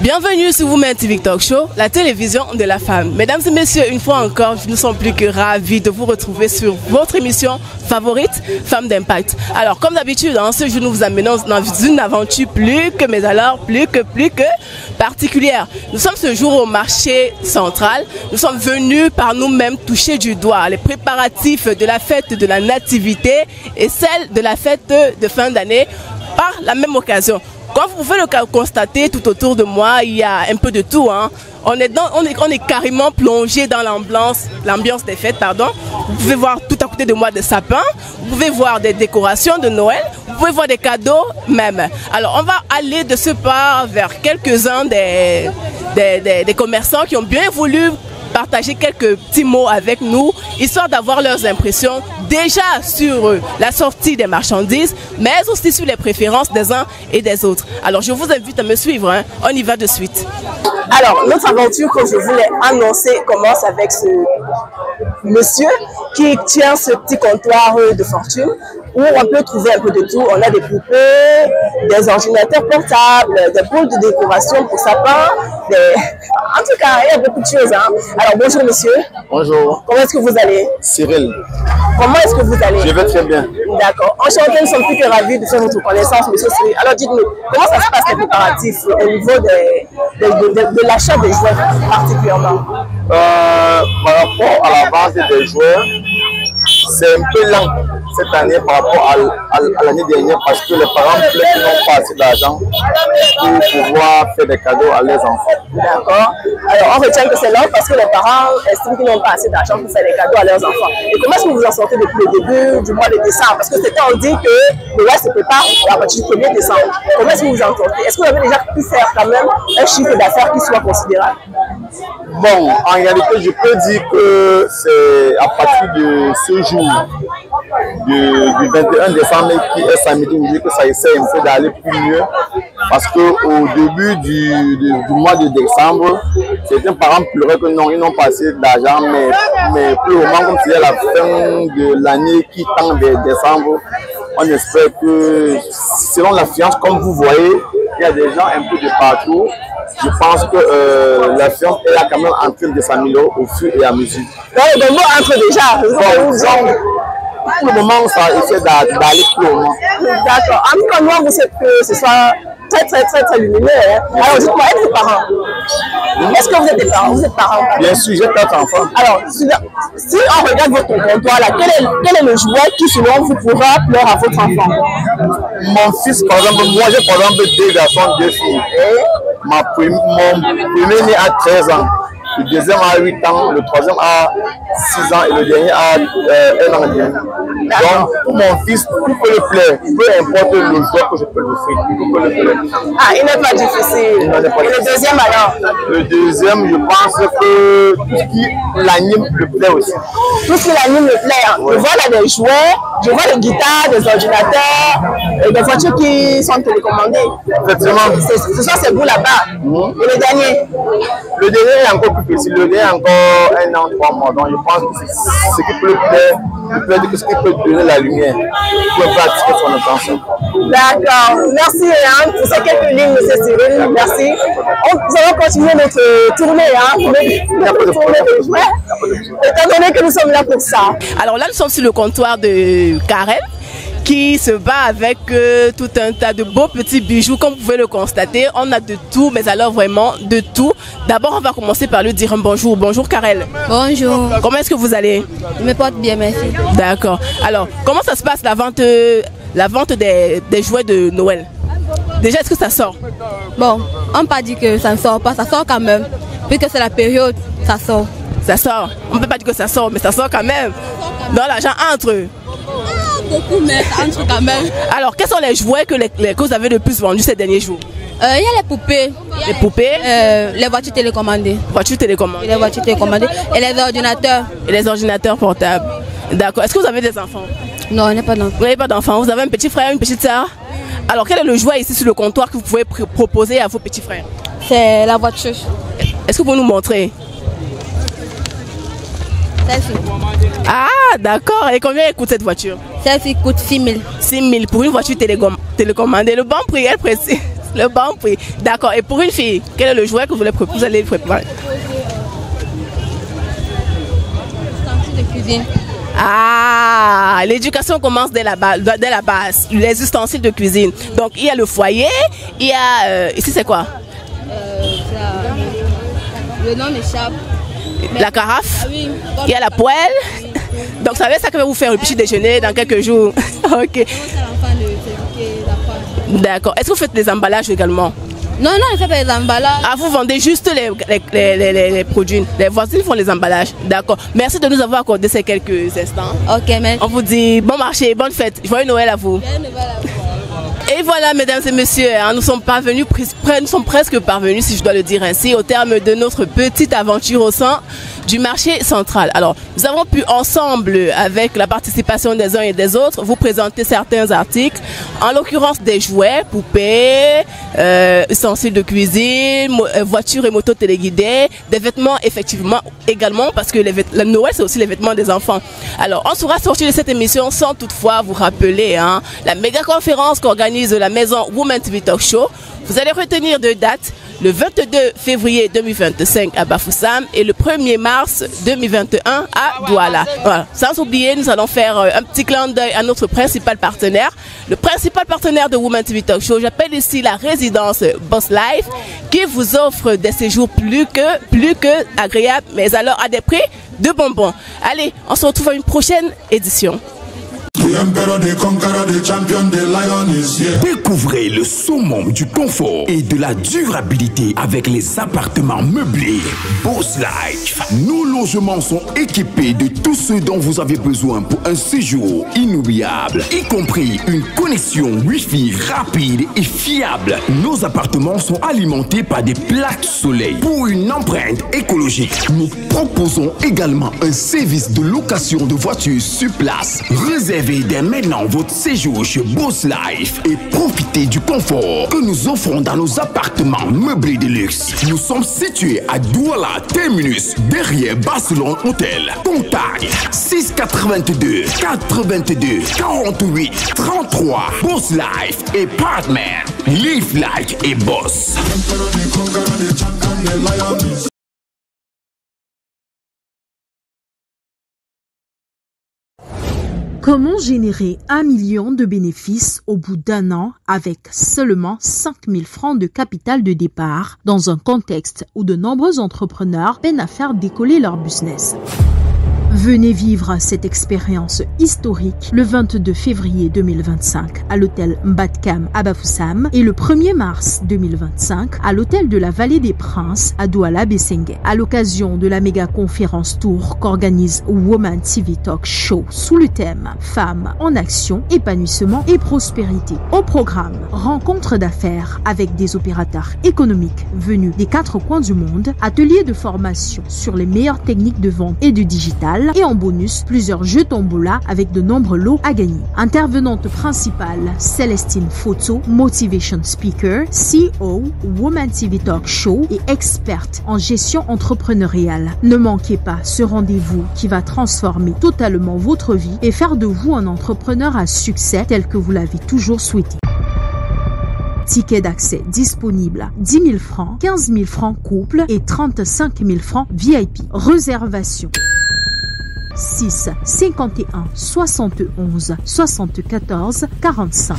Bienvenue sur Women TV Talk Show, la télévision de la femme. Mesdames et messieurs, une fois encore, nous sommes plus que ravis de vous retrouver sur votre émission favorite, Femmes d'Impact. Alors, comme d'habitude, ce jour, nous vous amenons dans une aventure plus que particulière. Nous sommes ce jour au marché central. Nous sommes venus par nous-mêmes toucher du doigt les préparatifs de la fête de la nativité et celle de la fête de fin d'année par la même occasion. Comme vous pouvez le constater tout autour de moi, il y a un peu de tout. On est carrément plongé dans l'ambiance des fêtes. Vous pouvez voir tout à côté de moi des sapins, vous pouvez voir des décorations de Noël, vous pouvez voir des cadeaux même. Alors on va aller de ce pas vers quelques-uns des commerçants qui ont bien voulu partager quelques petits mots avec nous, histoire d'avoir leurs impressions déjà sur la sortie des marchandises, mais aussi sur les préférences des uns et des autres. Alors je vous invite à me suivre, on y va de suite. Alors notre aventure que je voulais annoncer commence avec ce monsieur qui tient ce petit comptoir de fortune où on peut trouver un peu de tout. On a des poupées, des ordinateurs portables, des boules de décoration pour sapin, en tout cas, il y a beaucoup de choses. Alors, bonjour monsieur. Bonjour. Comment est-ce que vous allez? Cyril. Comment est-ce que vous allez? Je vais très bien. D'accord. Enchanté, nous sommes plus que ravis de faire votre connaissance, monsieur Cyril. Alors, dites-nous, comment ça se passe les préparatifs au niveau de l'achat des jouets particulièrement? Par rapport à la vente des jouets, c'est un peu lent cette année par rapport à l'année dernière parce que les parents n'ont pas assez d'argent pour pouvoir faire des cadeaux à leurs enfants. D'accord. Alors on retient que c'est lent parce que les parents estiment qu'ils n'ont pas assez d'argent pour faire des cadeaux à leurs enfants. Et comment est-ce que vous en sortez depuis le début du mois de décembre? Parce que c'était on dit que le roi se prépare à partir du 1er décembre. Comment est-ce que vous en sortez? Est-ce que vous avez déjà pu faire quand même un chiffre d'affaires qui soit considérable? Bon, en réalité, je peux dire que c'est à partir de ce jour, du 21 décembre, qui est samedi, que ça essaie un peu d'aller plus mieux. Parce qu'au début du mois de décembre, certains parents pleuraient que non, ils n'ont pas assez d'argent, mais pour le moment, comme c'est la fin de l'année qui tend vers décembre, on espère que, selon l'affluence, comme vous voyez, il y a des gens un peu de partout. Je pense que la science est là quand même en train de s'améliorer au fur et à mesure. Donc, le mot entre déjà. Pour le moment, ça essaie d'aller plus au moment. D'accord. En tout cas, moi, vous savez que ce soit très lumineux. Alors, dites-moi, êtes-vous parents? Est-ce que vous êtes des parents? Vous êtes parents? Bien sûr, j'ai 4 enfants. Alors, si on regarde votre comptoir, là, quel est le jouet qui, selon vous, pourra plaire à votre enfant? Mon fils, par exemple, moi, j'ai par exemple 2 garçons, 2 filles. Mon premier né a 13 ans. Le deuxième a 8 ans, le troisième a 6 ans et le dernier a 1 an et demi. Donc, pour mon fils, tout peut le plaire. Peu importe le jouet que je peux lui faire, tout peut le plaire. Ah, il n'est pas difficile. Et le deuxième alors? Le deuxième, je pense que tout ce qui l'anime le plaît aussi. Tout ce qui l'anime le plaît. Oui. Je vois là des jouets, je vois des guitares, des ordinateurs, et des voitures qui sont télécommandées. Effectivement. Ce sont ces bouts là-bas. Et le dernier? Le dernier est encore plus petit. Le dernier est encore 1 an, 3 mois. Donc je pense que c'est ce qui peut le plaire, ce qui peut donner la lumière, pour attirer son attention. D'accord. Merci pour ces quelques lignes, M. Cyril. Merci. Nous allons continuer notre tournée. Étant donné que nous sommes là pour ça. Alors là, nous sommes sur le comptoir de Karen, qui se bat avec tout un tas de beaux petits bijoux. Comme vous pouvez le constater, on a de tout, mais alors vraiment de tout. D'abord, on va commencer par lui dire un bonjour. Bonjour Karel. Bonjour. Comment est-ce que vous allez? Je me porte bien, merci. D'accord. Alors, comment ça se passe la vente des jouets de Noël? Déjà, est-ce que ça sort? Bon, on ne peut pas dire que ça ne sort pas, ça sort quand même. Puisque c'est la période, ça sort. Ça sort. On ne peut pas dire que ça sort, mais ça sort quand même. Donc l'argent entre. Beaucoup, mais ça entre quand même. Alors, quels sont les jouets que vous avez le plus vendus ces derniers jours? Il y a les poupées. Les poupées? Les voitures télécommandées. Voitures télécommandées. Les voitures télécommandées. Et les ordinateurs. Et les ordinateurs portables. D'accord. Est-ce que vous avez des enfants? Non, je n'ai pas d'enfants. Vous n'avez pas d'enfants? Vous avez un petit frère, une petite sœur? Alors, quel est le jouet ici sur le comptoir que vous pouvez proposer à vos petits frères? C'est la voiture. Est-ce que vous pouvez nous montrer? Celle-ci. Ah, d'accord. Et combien coûte cette voiture? Celle-ci coûte 6 000. 6 000 pour une voiture télécommandée. Le bon prix, elle précise. Le bon prix. D'accord. Et pour une fille, quel est le jouet que vous allez préparer? De cuisine. Ah, l'éducation commence dès la base, les ustensiles de cuisine. Donc, il y a le foyer, il y a... ici, c'est quoi? Le nom m'échappe. La carafe, oui. Il y a la poêle. Donc, ça veut dire ça que va vous faire le petit déjeuner dans quelques jours. Ok. D'accord. Est-ce que vous faites des emballages également? Non, je fais pas les emballages. Ah, vous vendez juste les produits. Les voisins font les emballages. D'accord. Merci de nous avoir accordé ces quelques instants. Ok, merci. On vous dit bon marché, bonne fête. Joyeux Noël à vous. Joyeux Noël à vous. Et voilà, mesdames et messieurs, nous sommes presque parvenus, si je dois le dire ainsi, au terme de notre petite aventure au sein du marché central. Alors, nous avons pu ensemble, avec la participation des uns et des autres, vous présenter certains articles, en l'occurrence des jouets, poupées, ustensiles de cuisine, voitures et motos téléguidées, des vêtements effectivement également, parce que le Noël c'est aussi les vêtements des enfants. Alors, on sera sorti de cette émission sans toutefois vous rappeler la méga conférence qu'organise la maison Women TV Talk Show. Vous allez retenir deux dates, le 22 février 2025 à Bafoussam et le 1er mars 2021 à Douala. Voilà. Sans oublier, nous allons faire un petit clin d'œil à notre principal partenaire. Le principal partenaire de Women TV Talk Show, j'appelle ici la résidence Boss Life, qui vous offre des séjours plus que agréables, mais alors à des prix de bonbons. Allez, on se retrouve à une prochaine édition. Découvrez le summum du confort et de la durabilité avec les appartements meublés Boss Life. Nos logements sont équipés de tout ce dont vous avez besoin pour un séjour inoubliable, y compris une connexion Wi-Fi rapide et fiable. Nos appartements sont alimentés par des plaques soleil. Pour une empreinte écologique, nous proposons également un service de location de voitures sur place. Réservez dès maintenant votre séjour chez Boss Life et profitez du confort que nous offrons dans nos appartements meublés de luxe. Nous sommes situés à Douala Terminus, derrière Barcelone Hotel. Contact 682 82 48 33. Boss Life et Partner. Live like et boss. Comment générer 1 million de bénéfices au bout d'un an avec seulement 5 000 francs de capital de départ dans un contexte où de nombreux entrepreneurs peinent à faire décoller leur business? Venez vivre cette expérience historique le 22 février 2025 à l'hôtel Mbatkam à Bafoussam et le 1er mars 2025 à l'hôtel de la Vallée des Princes à Douala Bessengue à l'occasion de la méga conférence tour qu'organise Women TV Talk Show sous le thème Femmes en action, épanouissement et prospérité. Au programme, rencontres d'affaires avec des opérateurs économiques venus des 4 coins du monde, ateliers de formation sur les meilleures techniques de vente et de digital, et en bonus, plusieurs jeux tombola avec de nombreux lots à gagner. Intervenante principale, Célestine Photo, Motivation Speaker, CEO, Women TV Talk Show et experte en gestion entrepreneuriale. Ne manquez pas ce rendez-vous qui va transformer totalement votre vie et faire de vous un entrepreneur à succès tel que vous l'avez toujours souhaité. Ticket d'accès disponible 10 000 francs, 15 000 francs couple et 35 000 francs VIP. Réservation 6 51 71 74 45.